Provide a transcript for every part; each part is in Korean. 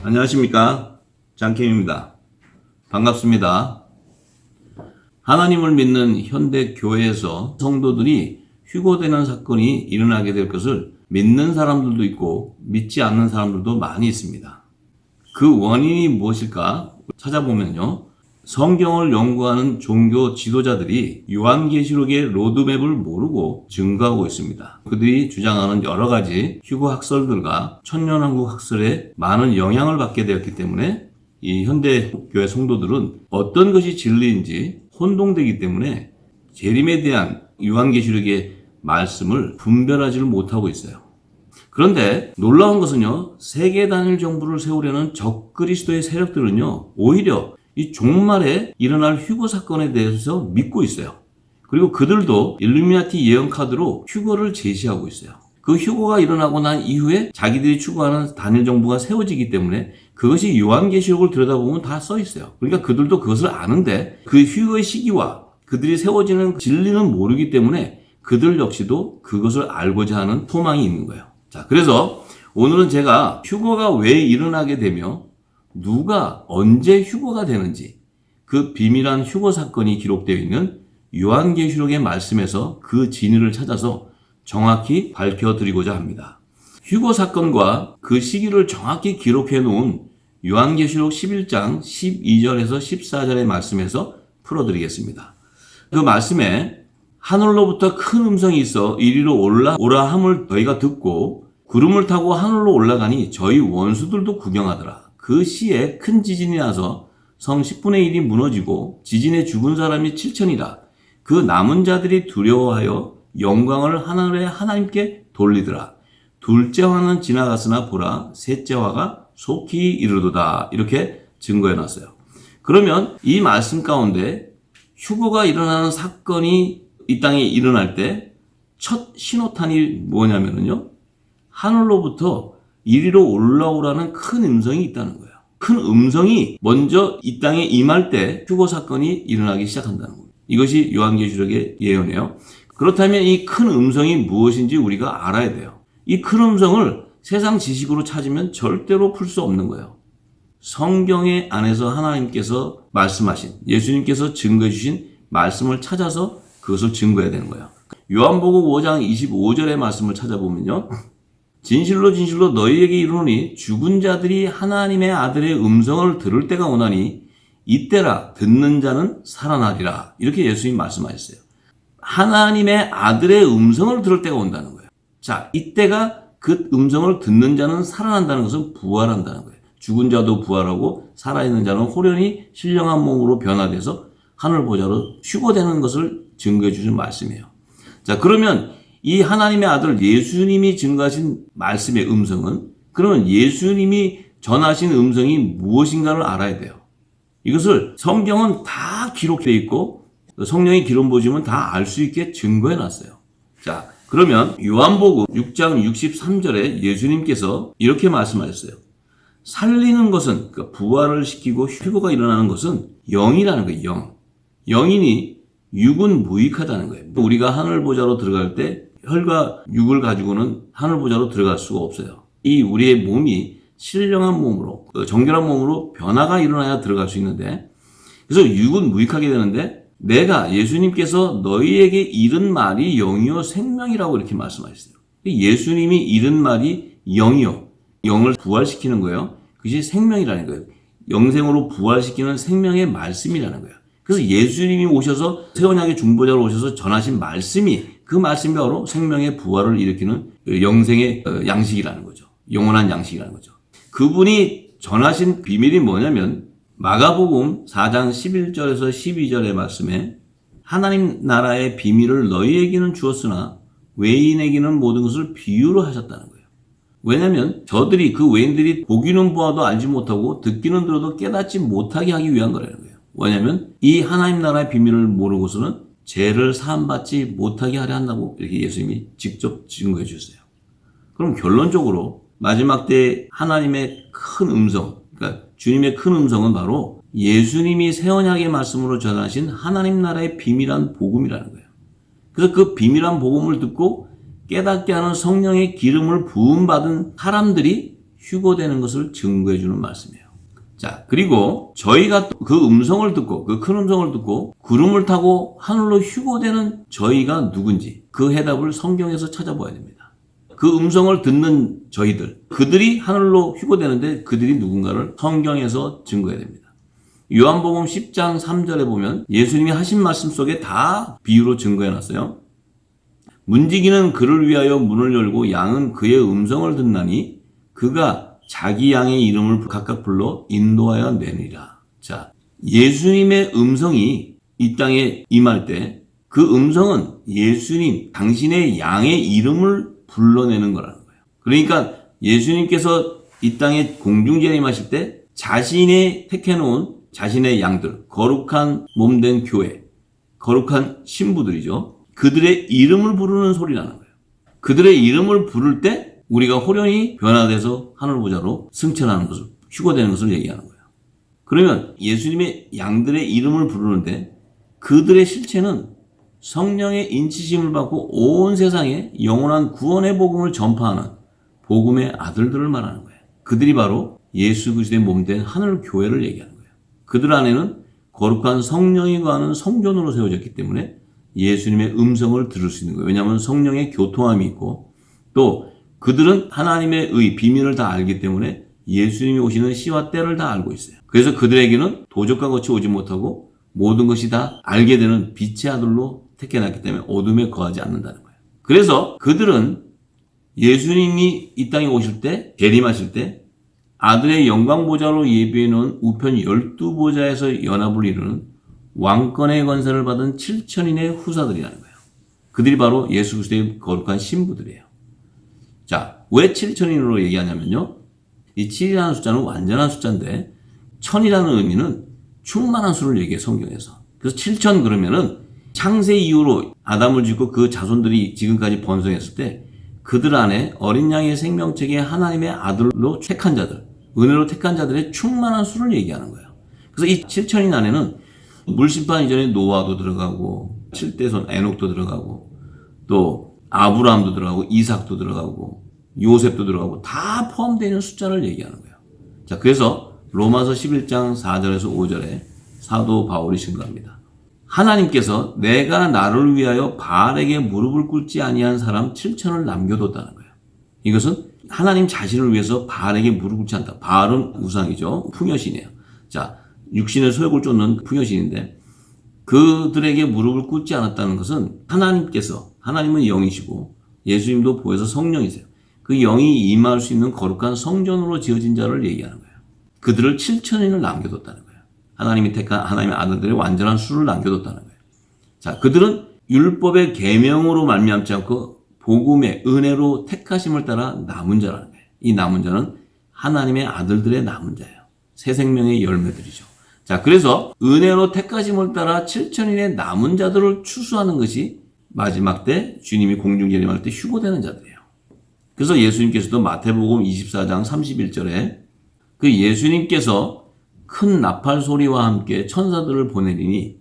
안녕하십니까, 장캠입니다. 반갑습니다. 하나님을 믿는 현대 교회에서 성도들이 휴거되는 사건이 일어나게 될 것을 믿는 사람들도 있고 믿지 않는 사람들도 많이 있습니다. 그 원인이 무엇일까 찾아보면요, 성경을 연구하는 종교 지도자들이 요한계시록의 로드맵을 모르고 증거하고 있습니다. 그들이 주장하는 여러 가지 휴거 학설들과 천년왕국 학설에 많은 영향을 받게 되었기 때문에 이 현대교회 성도들은 어떤 것이 진리인지 혼동되기 때문에 재림에 대한 요한계시록의 말씀을 분별하지를 못하고 있어요. 그런데 놀라운 것은요, 세계 단일 정부를 세우려는 적그리스도의 세력들은요, 오히려 이 종말에 일어날 휴거 사건에 대해서 믿고 있어요. 그리고 그들도 일루미나티 예언 카드로 휴거를 제시하고 있어요. 그 휴거가 일어나고 난 이후에 자기들이 추구하는 단일 정부가 세워지기 때문에 그것이 요한계시록을 들여다보면 다 써 있어요. 그러니까 그들도 그것을 아는데 그 휴거의 시기와 그들이 세워지는 진리는 모르기 때문에 그들 역시도 그것을 알고자 하는 소망이 있는 거예요. 자, 그래서 오늘은 제가 휴거가 왜 일어나게 되며 누가 언제 휴거가 되는지 그 비밀한 휴거 사건이 기록되어 있는 요한계시록의 말씀에서 그 진위를 찾아서 정확히 밝혀드리고자 합니다. 휴거 사건과 그 시기를 정확히 기록해 놓은 요한계시록 11장 12절에서 14절의 말씀에서 풀어드리겠습니다. 그 말씀에 하늘로부터 큰 음성이 있어 이리로 올라오라 함을 저희가 듣고 구름을 타고 하늘로 올라가니 저희 원수들도 구경하더라. 그 시에 큰 지진이 나서 성 10분의 1이 무너지고 지진에 죽은 사람이 7천이라. 그 남은 자들이 두려워하여 영광을 하늘의 하나님께 돌리더라. 둘째 화는 지나갔으나 보라, 셋째 화가 속히 이르도다. 이렇게 증거해 놨어요. 그러면 이 말씀 가운데 휴거가 일어나는 사건이 이 땅에 일어날 때 첫 신호탄이 뭐냐면요, 하늘로부터 이리로 올라오라는 큰 음성이 있다는 거예요. 큰 음성이 먼저 이 땅에 임할 때 휴거 사건이 일어나기 시작한다는 겁니다. 이것이 요한계시록의 예언이에요. 그렇다면 이 큰 음성이 무엇인지 우리가 알아야 돼요. 이 큰 음성을 세상 지식으로 찾으면 절대로 풀 수 없는 거예요. 성경의 안에서 하나님께서 말씀하신, 예수님께서 증거해 주신 말씀을 찾아서 그것을 증거해야 되는 거예요. 요한복음 5장 25절의 말씀을 찾아보면요, 진실로 진실로 너희에게 이르노니 죽은 자들이 하나님의 아들의 음성을 들을 때가 오나니 이때라 듣는 자는 살아나리라. 이렇게 예수님이 말씀하셨어요. 하나님의 아들의 음성을 들을 때가 온다는 거예요. 자, 이때가 그 음성을 듣는 자는 살아난다는 것은 부활한다는 거예요. 죽은 자도 부활하고 살아있는 자는 호련히 신령한 몸으로 변화돼서 하늘 보좌로 휴거되는 것을 증거해 주신 말씀이에요. 자, 그러면 이 하나님의 아들 예수님이 증거하신 말씀의 음성은, 그러면 예수님이 전하신 음성이 무엇인가를 알아야 돼요. 이것을 성경은 다 기록되어 있고 성령의 기름 부으시면 다 알 수 있게 증거해 놨어요. 자, 그러면 요한복음 6장 63절에 예수님께서 이렇게 말씀하셨어요. 살리는 것은, 그러니까 부활을 시키고 휴거가 일어나는 것은 영이라는 거예요. 영. 영이니 육은 무익하다는 거예요. 우리가 하늘 보좌로 들어갈 때 혈과 육을 가지고는 하늘 보좌로 들어갈 수가 없어요. 이 우리의 몸이 신령한 몸으로, 정결한 몸으로 변화가 일어나야 들어갈 수 있는데, 그래서 육은 무익하게 되는데, 내가 예수님께서 너희에게 이른 말이 영이요 생명이라고 이렇게 말씀하셨어요. 예수님이 이른 말이 영이요, 영을 부활시키는 거예요. 그것이 생명이라는 거예요. 영생으로 부활시키는 생명의 말씀이라는 거예요. 그래서 예수님이 오셔서 새 언약의 중보자로 오셔서 전하신 말씀이, 그 말씀이 바로 생명의 부활을 일으키는 영생의 양식이라는 거죠. 영원한 양식이라는 거죠. 그분이 전하신 비밀이 뭐냐면 마가복음 4장 11절에서 12절의 말씀에 하나님 나라의 비밀을 너희에게는 주었으나 외인에게는 모든 것을 비유로 하셨다는 거예요. 왜냐하면 저들이, 그 외인들이 보기는 보아도 알지 못하고 듣기는 들어도 깨닫지 못하게 하기 위한 거라는 거예요. 왜냐하면 이 하나님 나라의 비밀을 모르고서는 죄를 사함받지 못하게 하려 한다고 이렇게 예수님이 직접 증거해 주셨어요. 그럼 결론적으로 마지막 때 하나님의 큰 음성, 그러니까 주님의 큰 음성은 바로 예수님이 새 언약의 말씀으로 전하신 하나님 나라의 비밀한 복음이라는 거예요. 그래서 그 비밀한 복음을 듣고 깨닫게 하는 성령의 기름을 부음받은 사람들이 휴거되는 것을 증거해 주는 말씀이에요. 자, 그리고 저희가 그 음성을 듣고, 그 큰 음성을 듣고 구름을 타고 하늘로 휴거되는 저희가 누군지 그 해답을 성경에서 찾아봐야 됩니다. 그 음성을 듣는 저희들, 그들이 하늘로 휴거되는데 그들이 누군가를 성경에서 증거해야 됩니다. 요한복음 10장 3절에 보면 예수님이 하신 말씀 속에 다 비유로 증거해 놨어요. 문지기는 그를 위하여 문을 열고 양은 그의 음성을 듣나니 그가 자기 양의 이름을 각각 불러 인도하여 내니라. 자, 예수님의 음성이 이 땅에 임할 때 그 음성은 예수님, 당신의 양의 이름을 불러내는 거라는 거예요. 그러니까 예수님께서 이 땅에 공중재림하실 때 자신이 택해놓은 자신의 양들, 거룩한 몸된 교회, 거룩한 신부들이죠. 그들의 이름을 부르는 소리라는 거예요. 그들의 이름을 부를 때 우리가 호련히 변화돼서 하늘보좌로 승천하는 것을, 휴거되는 것을 얘기하는 거예요. 그러면 예수님의 양들의 이름을 부르는데 그들의 실체는 성령의 인치심을 받고 온 세상에 영원한 구원의 복음을 전파하는 복음의 아들들을 말하는 거예요. 그들이 바로 예수 그리스도의 몸된 하늘 교회를 얘기하는 거예요. 그들 안에는 거룩한 성령이 거하는 성전으로 세워졌기 때문에 예수님의 음성을 들을 수 있는 거예요. 왜냐하면 성령의 교통함이 있고 또 그들은 하나님의 의, 비밀을 다 알기 때문에 예수님이 오시는 시와 때를 다 알고 있어요. 그래서 그들에게는 도적과 같이 오지 못하고 모든 것이 다 알게 되는 빛의 아들로 택해놨기 때문에 어둠에 거하지 않는다는 거예요. 그래서 그들은 예수님이 이 땅에 오실 때, 재림하실 때 아들의 영광보좌로 예비해놓은 우편 12보좌에서 연합을 이루는 왕권의 권세를 받은 7천인의 후사들이라는 거예요. 그들이 바로 예수 그리스도의 거룩한 신부들이에요. 자, 왜 7천인으로 얘기하냐면요. 이 7이라는 숫자는 완전한 숫자인데 1000이라는 의미는 충만한 수를 얘기해요, 성경에서. 그래서 7천 그러면은 창세 이후로 아담을 짓고 그 자손들이 지금까지 번성했을 때 그들 안에 어린 양의 생명책에 하나님의 아들로 택한 자들, 은혜로 택한 자들의 충만한 수를 얘기하는 거예요. 그래서 이 7천인 안에는 물심판 이전에 노아도 들어가고 7대손 에녹도 들어가고 또 아브라함도 들어가고 이삭도 들어가고 요셉도 들어가고 다 포함되어 있는 숫자를 얘기하는 거예요. 자, 그래서 로마서 11장 4절에서 5절에 사도 바울이 증거합니다. 하나님께서 내가 나를 위하여 바알에게 무릎을 꿇지 아니한 사람 7천을 남겨뒀다는 거예요. 이것은 하나님 자신을 위해서 바알에게 무릎을 꿇지 않다. 바알은 우상이죠. 풍요신이에요. 자, 육신의 소욕을 쫓는 풍요신인데 그들에게 무릎을 꿇지 않았다는 것은 하나님께서, 하나님은 영이시고 예수님도 보혜사 성령이세요. 그 영이 임할 수 있는 거룩한 성전으로 지어진 자를 얘기하는 거예요. 그들을 7천인을 남겨뒀다는 거예요. 하나님이 택한 하나님의 아들들의 완전한 수를 남겨뒀다는 거예요. 자, 그들은 율법의 계명으로 말미암지 않고 복음의 은혜로 택하심을 따라 남은 자라는 거예요. 이 남은 자는 하나님의 아들들의 남은 자예요. 새 생명의 열매들이죠. 자, 그래서 은혜로 택하심을 따라 7천인의 남은 자들을 추수하는 것이 마지막 때 주님이 공중재림할 때 휴거되는 자들이에요. 그래서 예수님께서도 마태복음 24장 31절에 그 예수님께서 큰 나팔 소리와 함께 천사들을 보내리니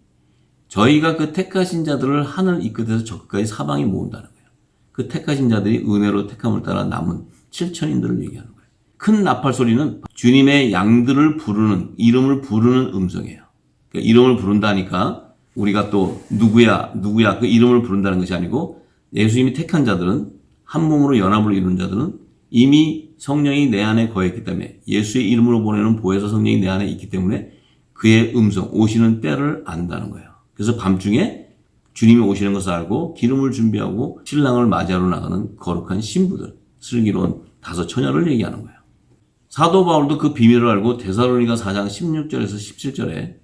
저희가 그 택하신 자들을 하늘 이 끝에서 저 끝까지 사방에 모은다는 거예요. 그 택하신 자들이 은혜로 택함을 따라 남은 7천인들을 얘기하는 거예요. 큰 나팔 소리는 주님의 양들을 부르는, 이름을 부르는 음성이에요. 그러니까 이름을 부른다니까 우리가 또 누구야 그 이름을 부른다는 것이 아니고 예수님이 택한 자들은 한 몸으로 연합을 이룬 자들은 이미 성령이 내 안에 거했기 때문에 예수의 이름으로 보내는 보혜사 성령이 내 안에 있기 때문에 그의 음성, 오시는 때를 안다는 거예요. 그래서 밤중에 주님이 오시는 것을 알고 기름을 준비하고 신랑을 맞이하러 나가는 거룩한 신부들, 슬기로운 다섯 처녀를 얘기하는 거예요. 사도 바울도 그 비밀을 알고 데살로니가 4장 16절에서 17절에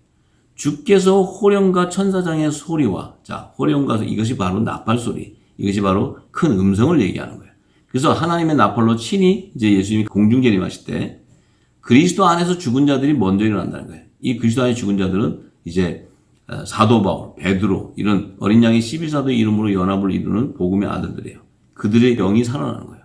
주께서 호령과 천사장의 소리와, 자, 호령과 이것이 바로 나팔 소리, 이것이 바로 큰 음성을 얘기하는 거예요. 그래서 하나님의 나팔로 친히 이제 예수님이 공중재림하실 때 그리스도 안에서 죽은 자들이 먼저 일어난다는 거예요. 이 그리스도 안에 죽은 자들은 이제 사도 바울, 베드로 이런 어린 양의 11사도의 이름으로 연합을 이루는 복음의 아들들이에요. 그들의 영이 살아나는 거예요.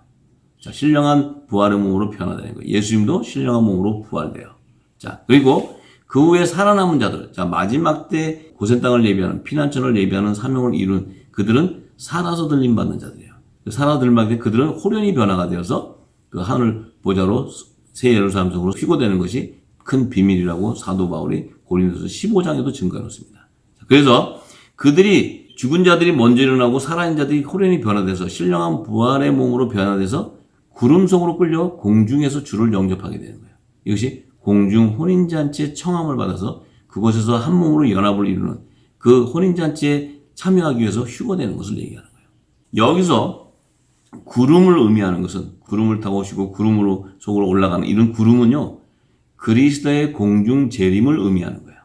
자, 신령한 부활의 몸으로 변화되는 거예요. 예수님도 신령한 몸으로 부활돼요. 자, 그리고 그 후에 살아남은 자들, 자, 마지막 때 고센 땅을 예비하는, 피난처를 예비하는 사명을 이룬 그들은 살아서 들림 받는 자들이에요. 살아서 들림 받는 그들은 호련히 변화가 되어서 그 하늘 보좌로 새 예루살렘 성으로 휘고되는 것이 큰 비밀이라고 사도 바울이 고린도서 15장에도 증거해 놓습니다. 그래서 그들이 죽은 자들이 먼저 일어나고 살아있는 자들이 호련히 변화돼서 신령한 부활의 몸으로 변화돼서 구름 속으로 끌려 공중에서 주를 영접하게 되는 거예요. 이것이 공중 혼인잔치의 청함을 받아서 그곳에서 한 몸으로 연합을 이루는 그 혼인잔치에 참여하기 위해서 휴거되는 것을 얘기하는 거예요. 여기서 구름을 의미하는 것은 구름을 타고 오시고 구름으로 속으로 올라가는 이런 구름은요, 그리스도의 공중 재림을 의미하는 거예요.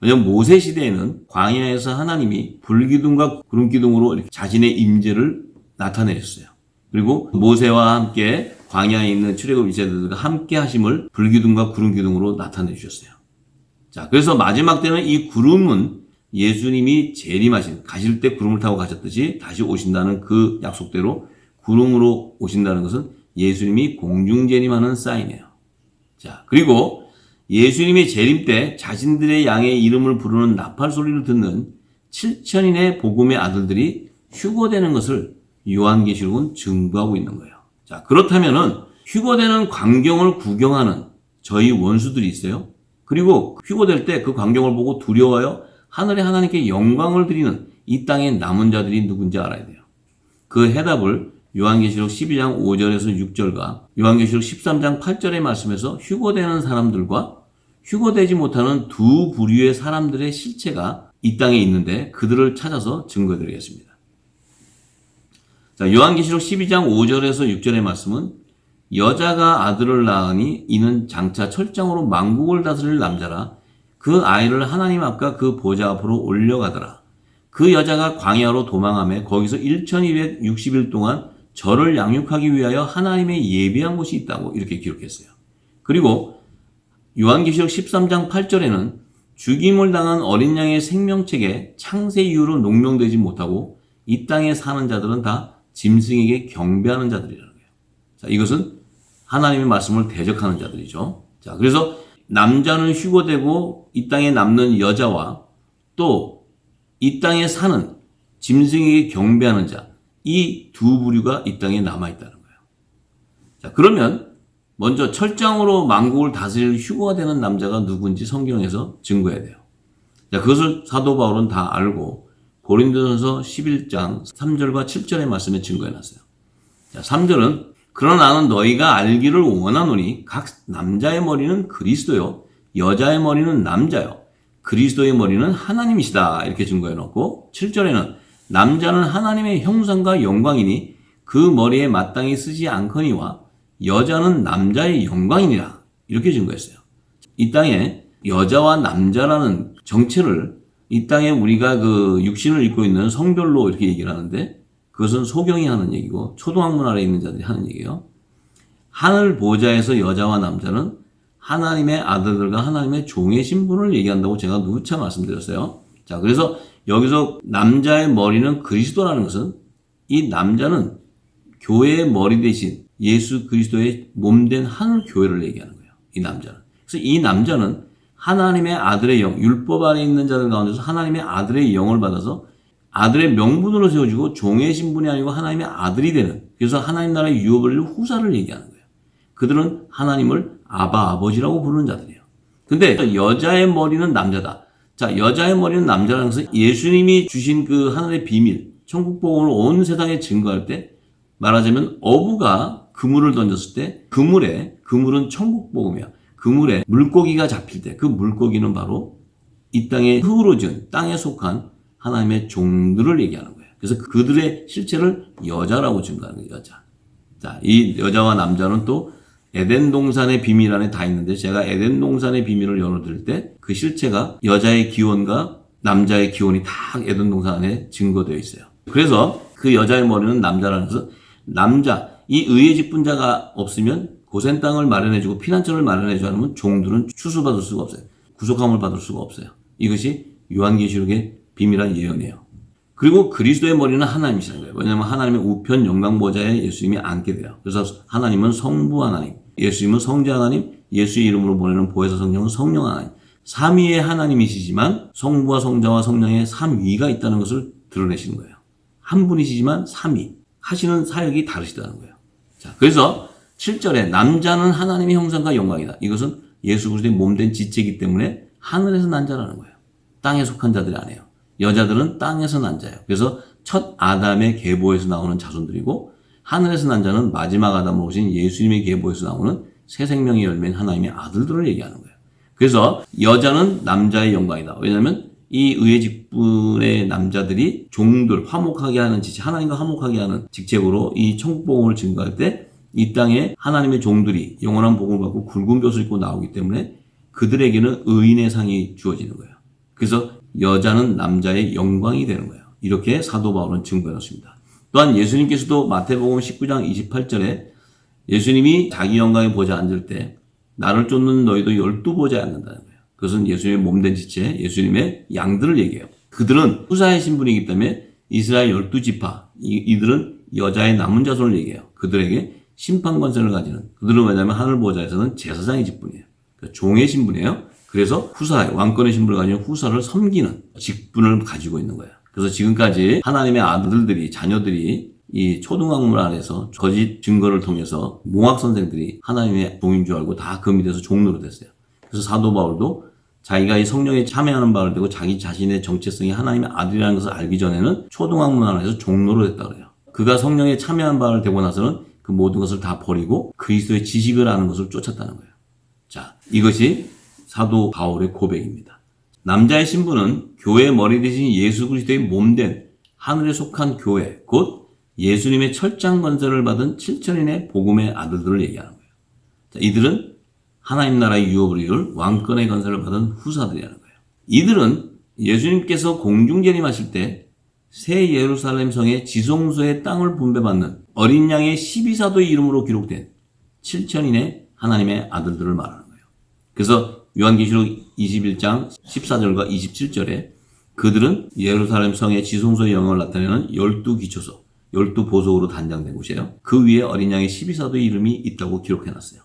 왜냐하면 모세 시대에는 광야에서 하나님이 불기둥과 구름기둥으로 자신의 임재를 나타내셨어요. 그리고 모세와 함께 광야에 있는 출애굽 이세들과 함께 하심을 불기둥과 구름기둥으로 나타내 주셨어요. 자, 그래서 마지막 때는 이 구름은 예수님이 재림하신, 가실 때 구름을 타고 가셨듯이 다시 오신다는 그 약속대로 구름으로 오신다는 것은 예수님이 공중 재림하는 사인이에요. 자, 그리고 예수님이 재림 때 자신들의 양의 이름을 부르는 나팔 소리를 듣는 7천인의 복음의 아들들이 휴거되는 것을 요한계시록은 증거하고 있는 거예요. 자, 그렇다면은 휴거되는 광경을 구경하는 저희 원수들이 있어요. 그리고 휴거될 때 그 광경을 보고 두려워하여 하늘의 하나님께 영광을 드리는 이 땅의 남은 자들이 누군지 알아야 돼요. 그 해답을 요한계시록 12장 5절에서 6절과 요한계시록 13장 8절의 말씀에서 휴거되는 사람들과 휴거되지 못하는 두 부류의 사람들의 실체가 이 땅에 있는데 그들을 찾아서 증거해드리겠습니다. 자, 요한계시록 12장 5절에서 6절의 말씀은 여자가 아들을 낳으니 이는 장차 철장으로 만국을 다스릴 남자라. 그 아이를 하나님 앞과 그 보좌 앞으로 올려가더라. 그 여자가 광야로 도망하며 거기서 1260일 동안 저를 양육하기 위하여 하나님의 예비한 곳이 있다고 이렇게 기록했어요. 그리고 요한계시록 13장 8절에는 죽임을 당한 어린 양의 생명책에 창세 이후로 농명되지 못하고 이 땅에 사는 자들은 다 짐승에게 경배하는 자들이라는 거예요. 자, 이것은 하나님의 말씀을 대적하는 자들이죠. 자, 그래서 남자는 휴거되고 이 땅에 남는 여자와 또 이 땅에 사는 짐승에게 경배하는 자, 이 두 부류가 이 땅에 남아있다는 거예요. 자, 그러면 먼저 철장으로 만국을 다스릴 휴거가 되는 남자가 누군지 성경에서 증거해야 돼요. 자, 그것을 사도 바울은 다 알고 고린도전서 11장 3절과 7절의 말씀에 증거해놨어요. 자, 3절은 그러나 나는 너희가 알기를 원하노니 각 남자의 머리는 그리스도요 여자의 머리는 남자요 그리스도의 머리는 하나님이시다 이렇게 증거해놓고 7절에는 남자는 하나님의 형상과 영광이니 그 머리에 마땅히 쓰지 않거니와 여자는 남자의 영광이니라 이렇게 증거했어요. 이 땅에 여자와 남자라는 정체를 이 땅에 우리가 그 육신을 입고 있는 성별로 이렇게 얘기를 하는데 그것은 소경이 하는 얘기고 초등학문 아래에 있는 자들이 하는 얘기예요. 하늘 보좌에서 여자와 남자는 하나님의 아들들과 하나님의 종의 신분을 얘기한다고 제가 누차 말씀드렸어요. 자, 그래서 여기서 남자의 머리는 그리스도라는 것은 이 남자는 교회의 머리 대신 예수 그리스도의 몸된 하늘 교회를 얘기하는 거예요. 이 남자는. 그래서 이 남자는 하나님의 아들의 영, 율법 아래 있는 자들 가운데서 하나님의 아들의 영을 받아서 아들의 명분으로 세워지고 종의 신분이 아니고 하나님의 아들이 되는, 그래서 하나님 나라의 유업을 후사를 얘기하는 거예요. 그들은 하나님을 아바 아버지라고 부르는 자들이에요. 근데 여자의 머리는 남자다. 자, 여자의 머리는 남자라는 것은 예수님이 주신 그 하늘의 비밀, 천국 복음을 온 세상에 증거할 때 말하자면 어부가 그물을 던졌을 때 그물은 천국 복음이야. 그물에 물고기가 잡힐 때 그 물고기는 바로 이 땅의 흙으로 지은 땅에 속한 하나님의 종들을 얘기하는 거예요. 그래서 그들의 실체를 여자라고 증거하는 거예요. 여자. 자, 이 여자와 남자는 또 에덴 동산의 비밀 안에 다 있는데 제가 에덴 동산의 비밀을 열어드릴 때 그 실체가 여자의 기원과 남자의 기원이 다 에덴 동산 안에 증거되어 있어요. 그래서 그 여자의 머리는 남자라는 것은 남자, 이 의의 직분자가 없으면 고센 땅을 마련해주고 피난처를 마련해주지 않으면 종들은 추수받을 수가 없어요. 구속함을 받을 수가 없어요. 이것이 요한계시록의 비밀한 예언이에요. 그리고 그리스도의 머리는 하나님이시라는 거예요. 왜냐하면 하나님의 우편 영광보좌에 예수님이 앉게 돼요. 그래서 하나님은 성부 하나님, 예수님은 성자 하나님, 예수의 이름으로 보내는 보혜사 성령은 성령 하나님. 삼위의 하나님이시지만 성부와 성자와 성령의 삼위가 있다는 것을 드러내시는 거예요. 한 분이시지만 삼위. 하시는 사역이 다르시다는 거예요. 자, 그래서 7절에 남자는 하나님의 형상과 영광이다. 이것은 예수 그리스도의 몸된 지체이기 때문에 하늘에서 난 자라는 거예요. 땅에 속한 자들이 아니에요. 여자들은 땅에서 난 자예요. 그래서 첫 아담의 계보에서 나오는 자손들이고 하늘에서 난 자는 마지막 아담으로 오신 예수님의 계보에서 나오는 새 생명의 열매인 하나님의 아들들을 얘기하는 거예요. 그래서 여자는 남자의 영광이다. 왜냐하면 이 의의 직분의 남자들이 종들 화목하게 하는 지체, 하나님과 화목하게 하는 직책으로 이 천국복음을 증거할 때 이 땅에 하나님의 종들이 영원한 복음을 받고 굵은 벼슬을 입고 나오기 때문에 그들에게는 의인의 상이 주어지는 거예요. 그래서 여자는 남자의 영광이 되는 거예요. 이렇게 사도 바울은 증거해 놓습니다. 또한 예수님께서도 마태복음 19장 28절에 예수님이 자기 영광에 보좌에 앉을 때 나를 쫓는 너희도 12보좌에 앉는다는 거예요. 그것은 예수님의 몸된 지체, 예수님의 양들을 얘기해요. 그들은 후사의 신분이기 때문에 이스라엘 12지파, 이들은 여자의 남은 자손을 얘기해요. 그들에게 심판 권세를 가지는, 그들은 왜냐하면 하늘 보좌에서는 제사장의 직분이에요. 그러니까 종의 신분이에요. 그래서 후사, 왕권의 신분을 가지고 후사를 섬기는 직분을 가지고 있는 거예요. 그래서 지금까지 하나님의 아들들이, 자녀들이 이 초등학문 안에서 거짓 증거를 통해서 몽학 선생들이 하나님의 종인 줄 알고 다 그 밑에서 종로로 됐어요. 그래서 사도 바울도 자기가 이 성령에 참여하는 바를 되고 자기 자신의 정체성이 하나님의 아들이라는 것을 알기 전에는 초등학문 안에서 종로로 됐다 그래요. 그가 성령에 참여한 바를 되고 나서는 그 모든 것을 다 버리고 그리스도의 지식을 아는 것을 쫓았다는 거예요. 자, 이것이 사도 바울의 고백입니다. 남자의 신분은 교회의 머리 대신 예수 그리스도의 몸된 하늘에 속한 교회, 곧 예수님의 철장 권세를 받은 7천인의 복음의 아들들을 얘기하는 거예요. 자, 이들은 하나님 나라의 유업을 이룰 왕권의 권세를 받은 후사들이라는 거예요. 이들은 예수님께서 공중재림하실 때 새 예루살렘 성의 지성소의 땅을 분배받는 어린 양의 12사도의 이름으로 기록된 7천인의 하나님의 아들들을 말하는 거예요. 그래서 요한계시록 21장 14절과 27절에 그들은 예루살렘 성의 지성소의 영광을 나타내는 12기초소, 12보석으로 단장된 곳이에요. 그 위에 어린 양의 12사도의 이름이 있다고 기록해놨어요.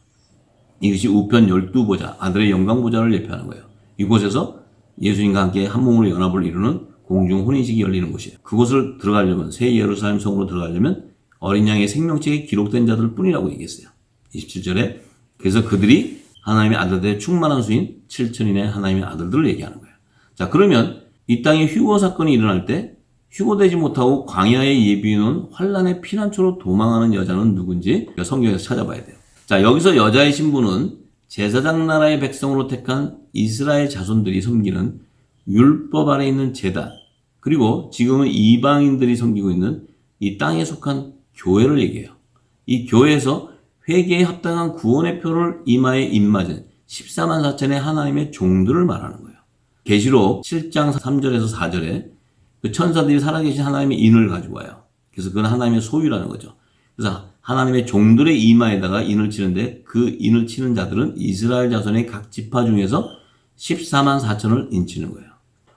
이것이 우편 12보좌, 아들의 영광보좌를 예표하는 거예요. 이곳에서 예수님과 함께 한 몸으로 연합을 이루는 공중 혼인식이 열리는 곳이에요. 그곳을 들어가려면, 새 예루살렘 성으로 들어가려면 어린 양의 생명책에 기록된 자들 뿐이라고 얘기했어요. 27절에 그래서 그들이 하나님의 아들들의 충만한 수인 7천인의 하나님의 아들들을 얘기하는 거예요. 자, 그러면 이 땅에 휴거 사건이 일어날 때 휴거되지 못하고 광야에 예비해놓은 환란의 피난처로 도망하는 여자는 누군지 성경에서 찾아봐야 돼요. 자, 여기서 여자의 신분은 제사장 나라의 백성으로 택한 이스라엘 자손들이 섬기는 율법 아래 있는 제단, 그리고 지금은 이방인들이 섬기고 있는 이 땅에 속한 교회를 얘기해요. 이 교회에서 회개에 합당한 구원의 표를 이마에 입맞은 14만 4천의 하나님의 종들을 말하는 거예요. 계시록 7장 3절에서 4절에 그 천사들이 살아계신 하나님의 인을 가지고 와요. 그래서 그건 하나님의 소유라는 거죠. 그래서 하나님의 종들의 이마에다가 인을 치는데 그 인을 치는 자들은 이스라엘 자손의 각 지파 중에서 14만 4천을 인치는 거예요.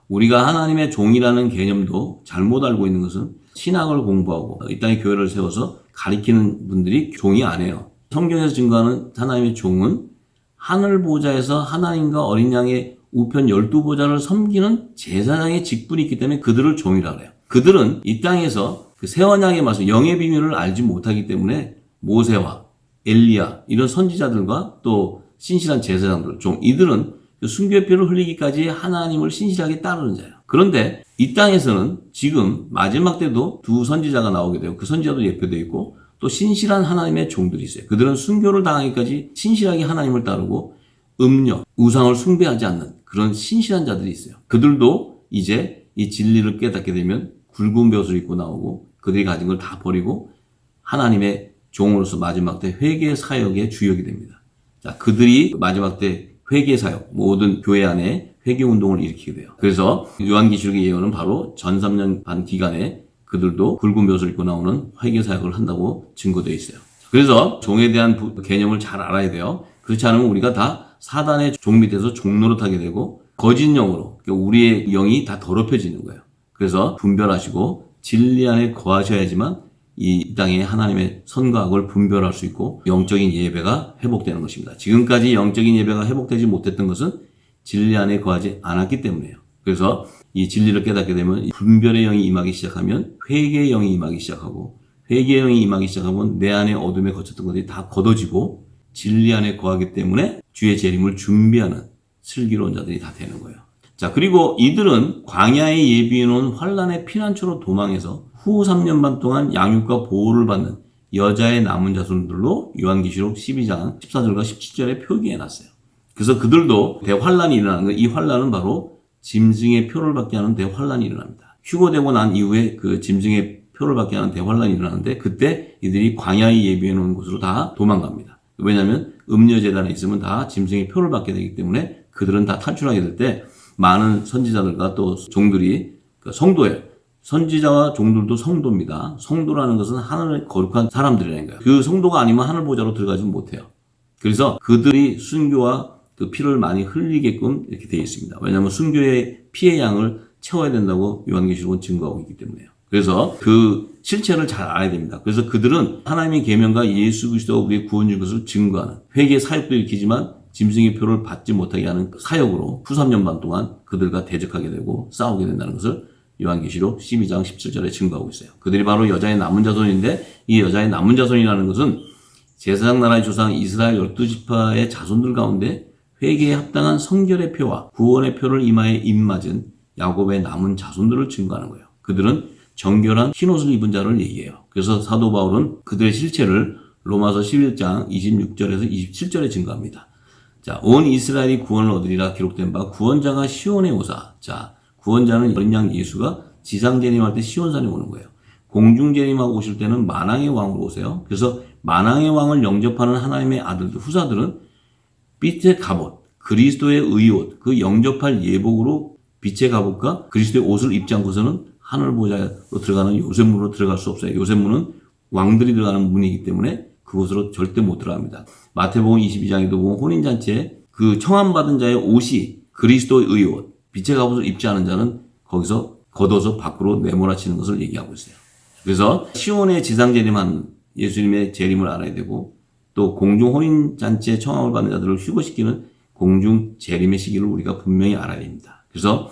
우리가 하나님의 종이라는 개념도 잘못 알고 있는 것은 신학을 공부하고 이 땅에 교회를 세워서 가리키는 분들이 종이 아니에요. 성경에서 증거하는 하나님의 종은 하늘 보좌에서 하나님과 어린 양의 우편 12보좌를 섬기는 제사장의 직분이 있기 때문에 그들을 종이라고 해요. 그들은 이 땅에서 그 새 언약의 말씀, 영의 비밀을 알지 못하기 때문에 모세와 엘리야 이런 선지자들과 또 신실한 제사장들, 종, 이들은 순교의 피를 흘리기까지 하나님을 신실하게 따르는 자예요. 그런데 이 땅에서는 지금 마지막 때도 두 선지자가 나오게 되고 그 선지자도 예표되어 있고 또 신실한 하나님의 종들이 있어요. 그들은 순교를 당하기까지 신실하게 하나님을 따르고 음력, 우상을 숭배하지 않는 그런 신실한 자들이 있어요. 그들도 이제 이 진리를 깨닫게 되면 굵은 벼슬을 입고 나오고 그들이 가진 걸 다 버리고 하나님의 종으로서 마지막 때 회개 사역의 주역이 됩니다. 자, 그들이 마지막 때 회개 사역, 모든 교회 안에 회개 운동을 일으키게 돼요. 그래서 요한계시록의 예언은 바로 전 3년 반 기간에 그들도 굵은 벼슬을 입고 나오는 회개 사역을 한다고 증거되어 있어요. 그래서 종에 대한 개념을 잘 알아야 돼요. 그렇지 않으면 우리가 다 사단의 종 밑에서 종노릇하게 되고 거짓 영으로 우리의 영이 다 더럽혀지는 거예요. 그래서 분별하시고 진리 안에 거하셔야지만 이 땅에 하나님의 선과 악을 분별할 수 있고 영적인 예배가 회복되는 것입니다. 지금까지 영적인 예배가 회복되지 못했던 것은 진리 안에 거하지 않았기 때문이에요. 그래서 이 진리를 깨닫게 되면 분별의 영이 임하기 시작하면 회개의 영이 임하기 시작하고 회개의 영이 임하기 시작하면 내 안에 어둠에 거쳤던 것들이 다 걷어지고 진리 안에 거하기 때문에 주의 재림을 준비하는 슬기로운 자들이 다 되는 거예요. 자, 그리고 이들은 광야에 예비해 놓은 환란의 피난처로 도망해서 후 3년 반 동안 양육과 보호를 받는 여자의 남은 자손들로 요한계시록 12장 14절과 17절에 표기해 놨어요. 그래서 그들도 대환란이 일어나는 거예요. 이 환란은 바로 짐승의 표를 받게 하는 대환란이 일어납니다. 휴거되고 난 이후에 그 짐승의 표를 받게 하는 대환란이 일어나는데 그때 이들이 광야에 예비해 놓은 곳으로 다 도망갑니다. 왜냐하면 음녀재단에 있으면 다 짐승의 표를 받게 되기 때문에 그들은 다 탈출하게 될 때 많은 선지자들과 또 종들이 성도예요. 선지자와 종들도 성도입니다. 성도라는 것은 하늘의 거룩한 사람들이라는 거예요. 그 성도가 아니면 하늘 보좌로 들어가지 못해요. 그래서 그들이 순교와 그 피를 많이 흘리게끔 이렇게 되어 있습니다. 왜냐하면 순교의 피의 양을 채워야 된다고 요한계시록은 증거하고 있기 때문에요. 그래서 그 실체를 잘 알아야 됩니다. 그래서 그들은 하나님의 계명과 예수 그리스도가 우리의 구원인 것을 증거하는 회개의 사역도 일으키지만 짐승의 표를 받지 못하게 하는 사역으로 후 3년 반 동안 그들과 대적하게 되고 싸우게 된다는 것을 요한계시록 12장 17절에 증거하고 있어요. 그들이 바로 여자의 남은 자손인데 이 여자의 남은 자손이라는 것은 제사장 나라의 조상 이스라엘 12지파의 자손들 가운데 회개에 합당한 성결의 표와 구원의 표를 이마에 입맞은 야곱의 남은 자손들을 증거하는 거예요. 그들은 정결한 흰옷을 입은 자를 얘기해요. 그래서 사도 바울은 그들의 실체를 로마서 11장 26절에서 27절에 증거합니다. 자, 온 이스라엘이 구원을 얻으리라 기록된 바 구원자가 시온에 오사. 자, 구원자는 어린 양 예수가 지상 재림할 때 시온산에 오는 거예요. 공중 재림하고 오실 때는 만왕의 왕으로 오세요. 그래서 만왕의 왕을 영접하는 하나님의 아들들, 후사들은 빛의 갑옷, 그리스도의 의옷, 그 영접할 예복으로 빛의 갑옷과 그리스도의 옷을 입지 않고서는 하늘 보좌로 들어가는 요셉문으로 들어갈 수 없어요. 요셉문은 왕들이 들어가는 문이기 때문에 그곳으로 절대 못 들어갑니다. 마태복음 22장에도 보면 혼인잔치에 그 청함받은 자의 옷이 그리스도의 의옷, 빛의 갑옷을 입지 않은 자는 거기서 걷어서 밖으로 내몰아치는 것을 얘기하고 있어요. 그래서 시온의 지상재림한 예수님의 재림을 알아야 되고 또 공중 혼인잔치에 청함을 받는 자들을 휴거시키는 공중 재림의 시기를 우리가 분명히 알아야 됩니다. 그래서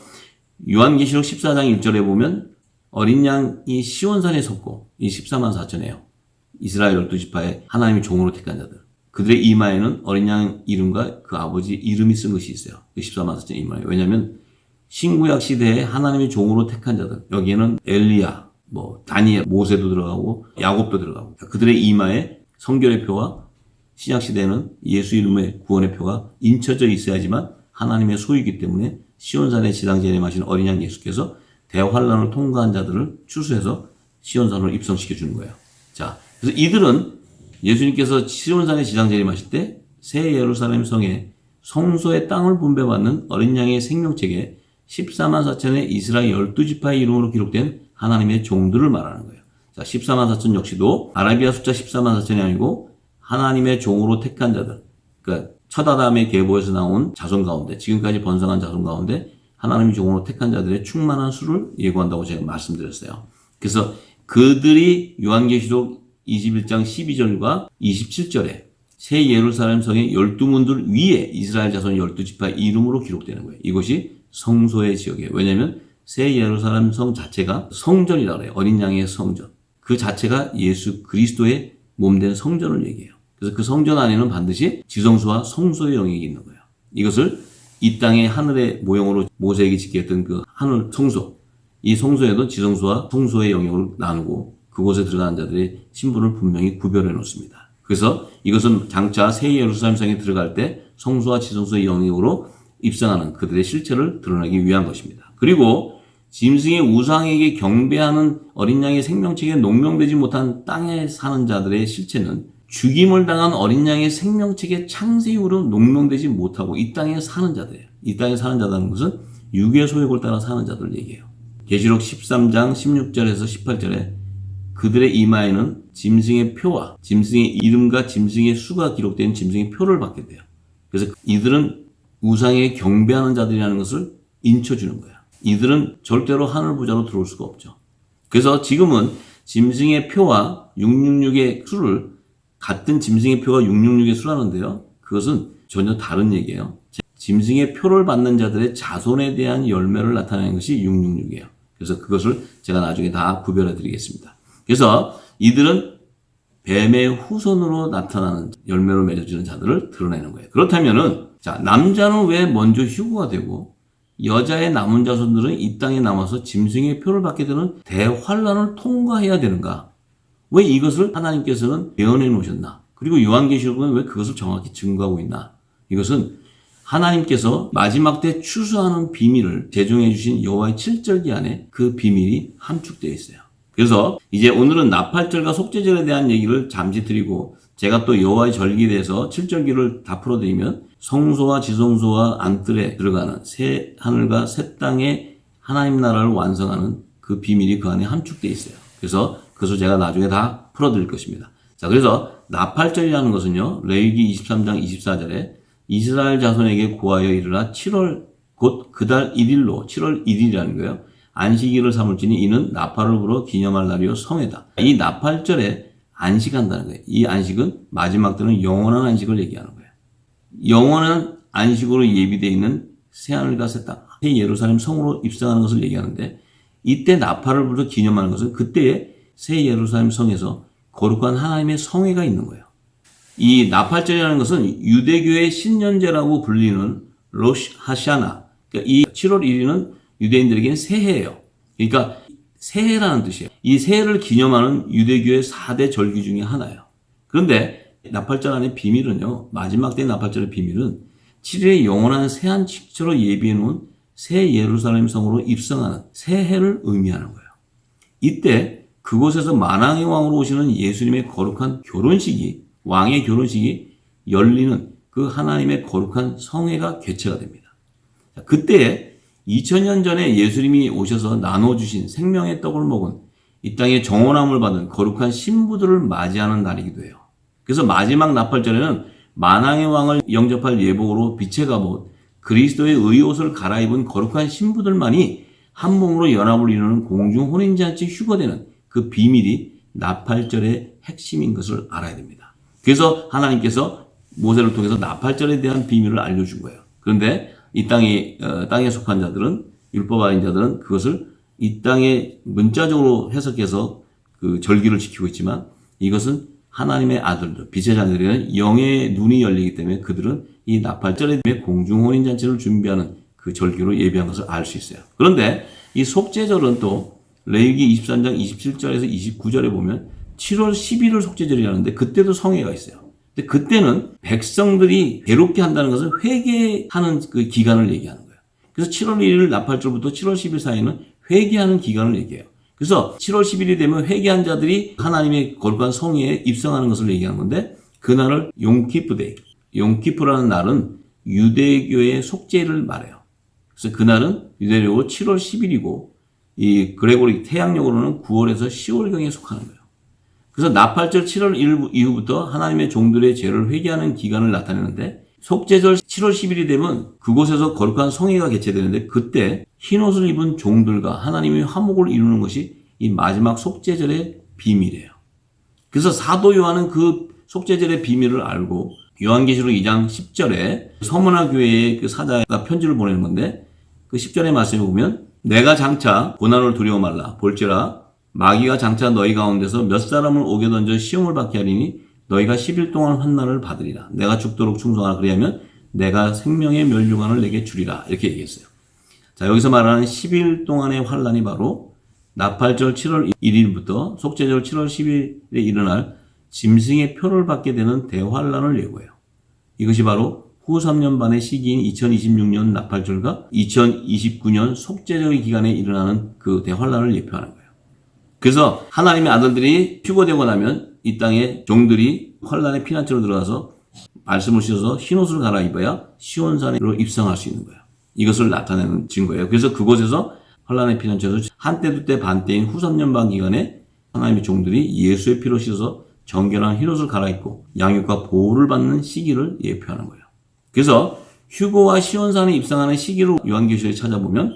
요한계시록 14장 1절에 보면 어린 양이 시온산에 섰고 이 14만 4천이에요. 이스라엘 12지파의 하나님의 종으로 택한 자들. 그들의 이마에는 어린 양 이름과 그 아버지 이름이 쓴 것이 있어요. 그 14만 4천 이마에. 왜냐하면 신구약 시대에 하나님의 종으로 택한 자들. 여기에는 엘리야, 다니엘, 모세도 들어가고 야곱도 들어가고 그들의 이마에 성결의 표와 신약 시대에는 예수 이름의 구원의 표가 인쳐져 있어야지만 하나님의 소유이기 때문에 시온산에 지상재림하신 어린 양 예수께서 대환란을 통과한 자들을 추수해서 시온산으로 입성시켜 주는 거예요. 자, 그래서 이들은 예수님께서 시온산에 지상재림하실 때 새 예루살렘 성에 성소의 땅을 분배받는 어린 양의 생명책에 14만 4천의 이스라엘 12지파의 이름으로 기록된 하나님의 종들을 말하는 거예요. 자, 14만 4천 역시도 아라비아 숫자 14만 4천이 아니고 하나님의 종으로 택한 자들. 그러니까 첫 아담의 계보에서 나온 자손 가운데 지금까지 번성한 자손 가운데 하나님의 종으로 택한 자들의 충만한 수를 예고한다고 제가 말씀드렸어요. 그래서 그들이 요한계시록 21장 12절과 27절에 새 예루살렘 성의 12문들 위에 이스라엘 자손 12지파 이름으로 기록되는 거예요. 이것이 성소의 지역이에요. 왜냐하면 새 예루살렘 성 자체가 성전이라고 해요. 어린 양의 성전. 그 자체가 예수 그리스도의 몸된 성전을 얘기해요. 그래서 그 성전 안에는 반드시 지성소와 성소의 영역이 있는 거예요. 이것을 이 땅의 하늘의 모형으로 모세에게 짓게 했던 그 하늘 성소. 이 성소에도 지성소와 성소의 영역을 나누고 그곳에 들어가는 자들의 신분을 분명히 구별해 놓습니다. 그래서 이것은 장차 새 예루살렘 성에 들어갈 때 성소와 지성소의 영역으로 입성하는 그들의 실체를 드러내기 위한 것입니다. 그리고 짐승의 우상에게 경배하는 어린 양의 생명책에 농명되지 못한 땅에 사는 자들의 실체는 죽임을 당한 어린 양의 생명책의 창세 이후로 농명되지 못하고 이 땅에 사는 자들이에요. 이 땅에 사는 자라는 것은 육의 소욕을 따라 사는 자들을 얘기해요. 계시록 13장 16절에서 18절에 그들의 이마에는 짐승의 표와 짐승의 이름과 짐승의 수가 기록된 짐승의 표를 받게 돼요. 그래서 이들은 우상에 경배하는 자들이라는 것을 인쳐주는 거예요. 이들은 절대로 하늘 보좌로 들어올 수가 없죠. 그래서 지금은 짐승의 표와 666의 수를 같은 짐승의 표가 666의 수라는데요. 그것은 전혀 다른 얘기예요. 짐승의 표를 받는 자들의 자손에 대한 열매를 나타내는 것이 666이에요. 그래서 그것을 제가 나중에 다 구별해 드리겠습니다. 그래서 이들은 뱀의 후손으로 나타나는 열매로 맺어지는 자들을 드러내는 거예요. 그렇다면은 자, 남자는 왜 먼저 휴거가 되고 여자의 남은 자손들은 이 땅에 남아서 짐승의 표를 받게 되는 대환란을 통과해야 되는가? 왜 이것을 하나님께서는 예언해 놓으셨나? 그리고 요한계시록은 왜 그것을 정확히 증거하고 있나? 이것은 하나님께서 마지막 때 추수하는 비밀을 제정해 주신 여호와의 7절기 안에 그 비밀이 함축되어 있어요. 그래서 이제 오늘은 나팔절과 속죄절에 대한 얘기를 잠시 드리고 제가 또 여호와의 절기에 대해서 7절기를 다 풀어드리면 성소와 지성소와 안뜰에 들어가는 새 하늘과 새 땅의 하나님 나라를 완성하는 그 비밀이 그 안에 함축되어 있어요. 그래서 그것을 제가 나중에 다 풀어드릴 것입니다. 자, 그래서 나팔절이라는 것은요, 레위기 23장 24절에 이스라엘 자손에게 고하여 이르라 7월 곧 그 달 1일로 7월 1일이라는 거예요. 안식일을 삼을지니 이는 나팔을 불어 기념할 날이요 성회다. 이 나팔절에 안식한다는 거예요. 이 안식은 마지막 때는 영원한 안식을 얘기하는 거예요. 영원한 안식으로 예비되어 있는 새하늘과 새 땅, 새 예루살렘 성으로 입성하는 것을 얘기하는데 이때 나팔을 불어 기념하는 것은 그때의 새 예루살렘 성에서 거룩한 하나님의 성회가 있는 거예요. 이 나팔절이라는 것은 유대교의 신년제라고 불리는 로시 하샤나, 그러니까 이 7월 1일은 유대인들에게는 새해예요. 그러니까 새해라는 뜻이에요. 이 새해를 기념하는 유대교의 4대 절기 중에 하나예요. 그런데 나팔절 안의 비밀은요, 마지막 때 나팔절의 비밀은 7일의 영원한 새안식처로 예비해 놓은 새 예루살렘 성으로 입성하는 새해를 의미하는 거예요. 이때 그곳에서 만왕의 왕으로 오시는 예수님의 거룩한 결혼식이, 왕의 결혼식이 열리는 그 하나님의 거룩한 성회가 개최가 됩니다. 그때 2000년 전에 예수님이 오셔서 나눠주신 생명의 떡을 먹은 이 땅에 정원함을 받은 거룩한 신부들을 맞이하는 날이기도 해요. 그래서 마지막 나팔절에는 만왕의 왕을 영접할 예복으로 빛의 갑옷, 그리스도의 의옷을 갈아입은 거룩한 신부들만이 한 몸으로 연합을 이루는 공중 혼인잔치 휴거되는 그 비밀이 나팔절의 핵심인 것을 알아야 됩니다. 그래서 하나님께서 모세를 통해서 나팔절에 대한 비밀을 알려준 거예요. 그런데 이 땅에 속한 자들은, 율법 아닌 자들은 그것을 이 땅에 문자적으로 해석해서 그 절기를 지키고 있지만 이것은 하나님의 아들들, 빛의 자녀들에게는 영의 눈이 열리기 때문에 그들은 이 나팔절에 대해 공중혼인잔치를 준비하는 그 절기로 예비한 것을 알 수 있어요. 그런데 이 속죄절은 또 레위기 23장 27절에서 29절에 보면 7월 10일을 속죄절이라는데 그때도 성회가 있어요. 근데 그때는 백성들이 괴롭게 한다는 것은 회개하는 그 기간을 얘기하는 거예요. 그래서 7월 1일 나팔절부터 7월 10일 사이는 회개하는 기간을 얘기해요. 그래서 7월 10일이 되면 회개한 자들이 하나님의 거룩한 성회에 입성하는 것을 얘기하는 건데 그날을 용키프데이, 용키프라는 날은 유대교의 속죄를 말해요. 그래서 그날은 유대교로 7월 10일이고 이 그레고리 태양력으로는 9월에서 10월경에 속하는 거예요. 그래서 나팔절 7월 1일 이후부터 하나님의 종들의 죄를 회개하는 기간을 나타내는데 속죄절 7월 10일이 되면 그곳에서 거룩한 성회가 개최되는데 그때 흰옷을 입은 종들과 하나님의 화목을 이루는 것이 이 마지막 속죄절의 비밀이에요. 그래서 사도 요한은 그 속죄절의 비밀을 알고 요한계시록 2장 10절에 서머나 교회의 그 사자가 편지를 보내는 건데 그 10절의 말씀에 보면 내가 장차 고난을 두려워 말라 볼지라 마귀가 장차 너희 가운데서 몇 사람을 옥에 던져 시험을 받게 하리니 너희가 10일 동안 환난을 받으리라. 내가 죽도록 충성하라. 그리하면 내가 생명의 면류관을 내게 주리라. 이렇게 얘기했어요. 자, 여기서 말하는 10일 동안의 환난이 바로 나팔절 7월 1일부터 속죄절 7월 10일에 일어날 짐승의 표를 받게 되는 대환난을 예고해요. 이것이 바로 후 3년 반의 시기인 2026년 나팔절과 2029년 속죄절 기간에 일어나는 그 대환난을 예표하는 거예요. 그래서 하나님의 아들들이 휴거되고 나면 이 땅에 종들이 환난의 피난처로 들어가서 말씀을 씌워서 흰옷을 갈아입어야 시온산으로 입성할 수 있는 거예요. 이것을 나타내는 증거예요. 그래서 그곳에서 환난의 피난처에서 한때 두때 반때인 후 3년 반 기간에 하나님의 종들이 예수의 피로 씻어서 정결한 흰옷을 갈아입고 양육과 보호를 받는 시기를 예표하는 거예요. 그래서 휴거와 시온산에 입성하는 시기를 요한계시록에 찾아보면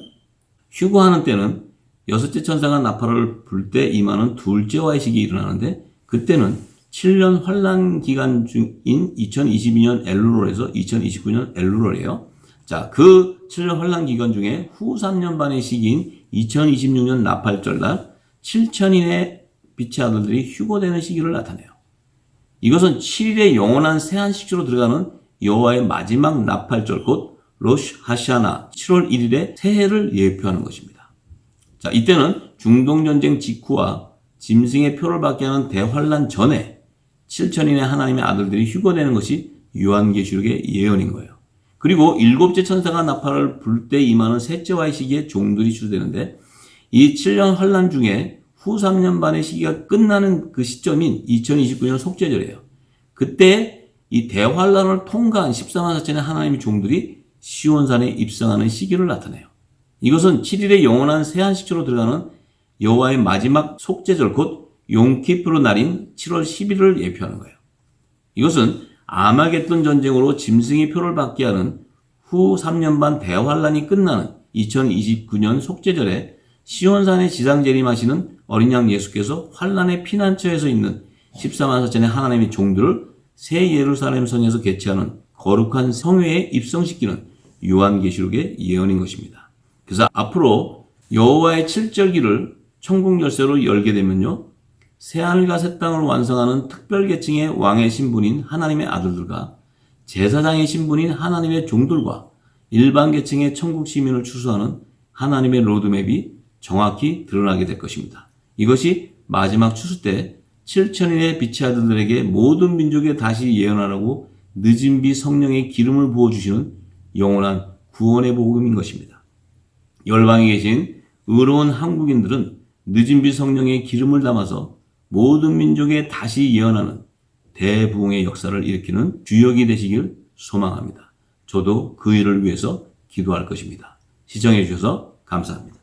휴거하는 때는 여섯째 천사가 나팔을 불 때 임하는 둘째와의 시기에 일어나는데 그때는 7년 환란 기간 중인 2022년 엘루롤에서 2029년 엘루롤이에요. 자, 그 7년 환란 기간 중에 후 3년 반의 시기인 2026년 나팔절 날 7천인의 빛의 아들들이 휴거되는 시기를 나타내요. 이것은 7일의 영원한 세안식주로 들어가는 여호와의 마지막 나팔절 곧 로시 하샤나 7월 1일의 새해를 예표하는 것입니다. 자, 이때는 중동전쟁 직후와 짐승의 표를 받게 하는 대환란 전에 7천인의 하나님의 아들들이 휴거되는 것이 요한계시록의 예언인 거예요. 그리고 일곱째 천사가 나팔을 불 때 임하는 셋째와의 시기에 종들이 추수되는데 이 7년 환란 중에 후 3년 반의 시기가 끝나는 그 시점인 2029년 속죄절이에요. 그때 이 대환란을 통과한 14만 4천의 하나님의 종들이 시온산에 입성하는 시기를 나타내요. 이것은 7일의 영원한 세안식주로 들어가는 여호와의 마지막 속죄절 곧 용키프르 날인 7월 10일을 예표하는 거예요. 이것은 아마겟돈 전쟁으로 짐승의 표를 받게 하는 후 3년 반 대환란이 끝나는 2029년 속죄절에 시온산에 지상 재림하시는 어린 양 예수께서 환란의 피난처에서 있는 14만 4천의 하나님의 종들을 새 예루살렘 성에서 개최하는 거룩한 성회에 입성시키는 요한계시록의 예언인 것입니다. 그래서 앞으로 여호와의 7절기를 천국 열쇠로 열게 되면요, 새하늘과 새 땅을 완성하는 특별 계층의 왕의 신분인 하나님의 아들들과 제사장의 신분인 하나님의 종들과 일반 계층의 천국 시민을 추수하는 하나님의 로드맵이 정확히 드러나게 될 것입니다. 이것이 마지막 추수 때 7천인의 빛의 아들들에게 모든 민족에 다시 예언하라고 늦은 비 성령의 기름을 부어주시는 영원한 구원의 복음인 것입니다. 열방에 계신 의로운 한국인들은 늦은 비 성령의 기름을 담아서 모든 민족에 다시 예언하는 대부흥의 역사를 일으키는 주역이 되시길 소망합니다. 저도 그 일을 위해서 기도할 것입니다. 시청해 주셔서 감사합니다.